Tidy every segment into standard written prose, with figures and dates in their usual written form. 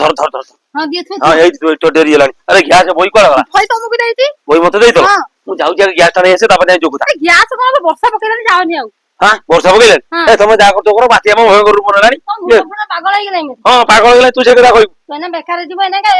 ଧର ଧର ଧର हां दिए थे ହଁ ଏଇ ତ ଡେରି ହେଲାଣି ଆରେ ଗ୍ୟାସ ବହି କୁଆଡେ ଗଲା भाई तुमको देती ବହି ମତେ ଦେଇଥିଲ हां ମୁଁ ଯାଉଛି ଆଗ ଗ୍ୟାସ ଟା ନେଇ ଆସେ ତାପରେ ଯାଇ ଯୋଗୁତା गैस कोन वर्षा पकेलानी जावनी आउ ହଁ ବର୍ଷା ପକେଇଲାଣି ଏ ତମେ ଯାହା କରୁଛ କର ବାତ୍ୟା ଆମ ଭୟଙ୍କର ରୂପ ନେଲାଣି पूरा पागल हो गेलै ହଁ ପାଗଳ ହେଇଗଲାଣି ତୁ ସେ କଥା କହିବୁ ମାନେ ବେକାର ଯିବ ଏନା କେ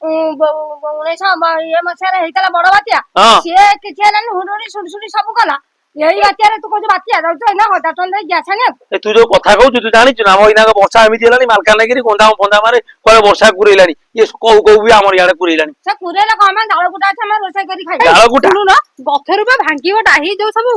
19 ଇଏ ମସିହାରେ ହେଇଥିଲା ବଡ ବାତ୍ୟା ହଁ ସିଏ କିଛି ହେଲାନି ହୁଡୁଡି ସୁଡସୁଡି ସବୁ କଲା ଏଇ ବାତ୍ୟାରେ ତୁ କହୁଛୁ ବାତ୍ୟା ଯାଉଛୁ ଏନା 1000 ଟଙ୍କା ଦେଇ ଗ୍ୟାସ ଆଣିବାକୁ ଏ ତୁ ଯୋଉ କଥା କହୁଛୁ ତୁ ଜାଣିଛୁ ନା ଆମ ଏଇନାක ବର୍ଷା ଏମିତି ହେଲାଣି ମାଲକାନଗିରି ଗୋନ୍ଦାମ ଫନ୍ଦାମରେ କୁଆଡେ ବର୍ଷା କୁରେଇଲାଣି ଇଏ କୋଉ କୋଉ ବି ଆମର ଇଆଡେ କୁରେଇଲାଣି ସେ କୁରେଇଲେ କଣ ପାଇଁ ଜାଳ କୁଟା ଅଛି ଆମେ ରୋଷେଇ କରି ଖାଇବା ଜାଳ କୁଟା? ଶୁଣୁନ ଗଛରୁ ବା ଭାଙ୍ଗିବ ଡାହି ଯୋଉ ସବୁ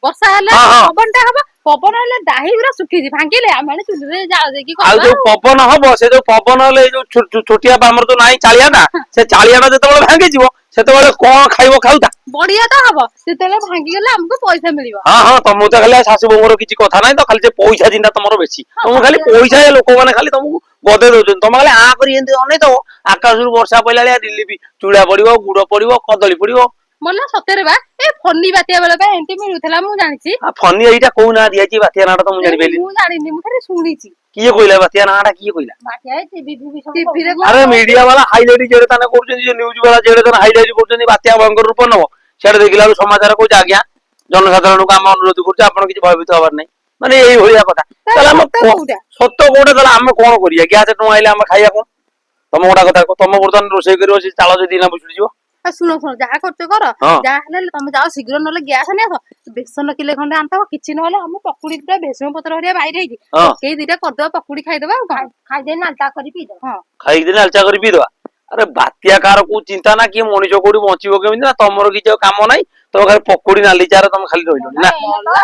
ବର୍ଷା ହେଲେ ହଁ, ହଁ। ପବନଟା ହବ ପବନ ହେଲେ ଡାହି ଗୁରା ଶୁଖିଛି ଭାଙ୍ଗିଲେ ଆମେ ଚୁଲିରେ ଜାଳ ଦେଇକି ଆଉ କରିବା ଯୋଉ ପବନ ହବ ସେ ଯୋଉ ପବନ ହେଲେ ଏଇ ଯୋଉ ଛୋଟିଆ ଆମର ଯୋଉ ନାହିଁ ଚାଳିଆଟା ସେ ଚାଳିଆଟା ଯେତେବେଳେ ଭାଙ୍ଗିଯିବ ସେତେବେଳେ କଣ ଖାଇବ ଖାଉତା ବଢିଆ ତ ହବ ସେତେବେଳେ ଭାଙ୍ଗିଗଲେ ଆମକୁ ପଇସା ମିଳିବ ହଁ ହଁ ତମକୁ ତ ଖାଲି ଶାଶୁ ବୋହୁଙ୍କର କିଛି କଥା ନାହିଁ ତ ଖାଲି ସେ ପଇସା ଚିନ୍ତା ତମର ବେଶୀ ତମକୁ ଖାଲି ପଇସା ଲୋକମାନେ ଖାଲି ତମକୁ ଗଦେଇ ଦଉଛନ୍ତି ତମେ ଖାଲି ଆ କରି ଏମିତି ଅନେଇଥିବ ଆକାଶରୁ ବର୍ଷା ପଇଲା ଭଳିଆ ରିଲିଫ ଚୁଡା ପଡିବ ଗୁଡ ପଡିବ କଦଳୀ ପଡିବ ମଲା ସତରେ ବା ଏ ଫନି ବାତ୍ୟା ବେଳେ ବା ଏମିତି ମିଳୁଥିଲା ମୁଁ ଜାଣିଛି ଫନି ଏଇଟା କୋଉ ନାଁ ଦିଆଯାଇଛି ବାତ୍ୟା ନାଁଟା ତ ମୁଁ ଜାଣିପାରିଲିନି ମୁଁ ଜାଣିନି ମୁଁ ଖାଲି ଶୁଣିଛି କିଏ କହିଲା ବାତ୍ୟା ନାଁଟା କିଏ କହିଲା ବାତ୍ୟା ଟିଭିରେ ଆରେ ମିଡିଆ ବାଲା ହାଇଲାଇଟ ଯେଡେ ତାନେ କରୁଛନ୍ତି ଯେ ନ୍ୟୁଜ ବାଲା ଯେଡେ ତାନେ ହାଇଲାଇଟ କରୁଛନ୍ତି ବାତ୍ୟା ଭୟଙ୍କର ରୂପ ନବ ସିଆଡେ ଦେଖିଲା ବେଳକୁ ସମାଚାର କହୁଛି ଆଜ୍ଞା ଜନସାଧାରଣଙ୍କୁ ଆମେ ଅନୁରୋଧ କରୁଛୁ ଆପଣ କିଛି ଭୟଭୀତ ହବାର ନାହିଁ ମାନେ ଏଇଭଳିଆ କଥା ତାହେଲେ ଆମେ ସତ କୋଉଟା ତାହେଲେ ଆମେ କଣ କରିବା ଗ୍ୟାସ ନ ଆଇଲେ ଆମେ ଖାଇବା କଣ ତମ ଗୋଟା କଥା ତମ ବର୍ତ୍ତମାନ ରୋଷେଇ କରିବ ସେ ଚାଳ ଯଦି ନା ବୁଝିଯିବ ଶୁଣ ଯାହା କରୁଛ କର ଯାହା ହେଲେ ତମେ ଯାଅ ଶୀଘ୍ର ନହେଲେ ଗ୍ୟାସ ନେଇ ଆସ ବେସନ କିଲେ ଖଣ୍ଡେ ଆଣିଥବ କିଛି ନହେଲେ ଆମ ପକୁଡି ଦିଟା ଭେସୁମ ପତ୍ର ହରିଆ ବାଇରେ ହେଇଛି ପକେଇ ଦିଟା କରିଦବା ପକୁଡି ଖାଇଦବା ଆଉ ଖାଇଦେଇ ନାଲଚା କରି ପିଇଦବା ଖାଇକି ଦିନ ନାଲଚା କରି ପିଇଦବା ଆରେ ବାତ୍ୟା କାହାର କୋଉ ଚିନ୍ତା ନା କିଏ ମଣିଷ କୋଉଠି ବଞ୍ଚିବ କେମିତି ନା ତମର କିଛି କାମ ନାହିଁ ତମେ ଖାଲି ପକୁଡି ନାଲି ଚାରେ ତମେ ଖାଲି ରହିଲଣି ନା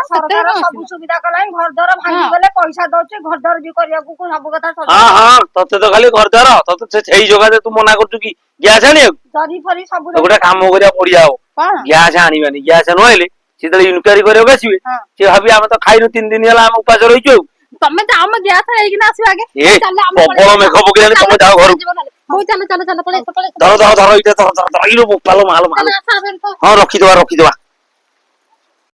ସରକାର ସବୁ ସୁବିଧା କଲାଣି ଘର ଦ୍ୱାର ଭାଙ୍ଗିଗଲେ ପଇସା ଦଉଛି ଘର ଦ୍ୱାର ବି କରିବାକୁ ସବୁ କଥା ହଁ ହଁ ତତେ ତ ଖାଲି ଘର ଦ୍ୱାର ତତେ ସେଇ ଯୋଗାଯ ତୁ ମନା କରୁଛୁ କି ଗ୍ୟାସ ଆଣିବାକୁ ଜରି ଫରି ସବୁ ଗୋଟେ କାମ କରିବା ପଡିଆ ହବ ଗ୍ୟାସ ଆଣିବାନି ଗ୍ୟାସ ନହେଲେ ଯେତେବେଳେ ଇନକ୍ୱାରି କରିବାକୁ ଆସିବେ ସେ ଭାବି ଆମେ ତ ଖାଇନୁ 3 ଦିନ ହେଲା ଆମେ ଉପାସ ରହିଛୁ ଆଉ ତମେ ଯାଅ ଆମ ଗ୍ୟାସ ହେଇକିନା ଆସିବ ଆଗେ ପ୍ରବଳ ମେଘ ପକେଇଲାଣି ତମେ ଯାଅ ଘରକୁ ହଉ ଚାଲ ଚାଲ ଚାଲ ପଳେଇ ଧର ଧର ଧର ଏଇଟା ଧର ଧର ଧର ଏଇଲୋ ବୋପାଲୋ ମାଲ ମାଲ ହଁ ରଖିଦବା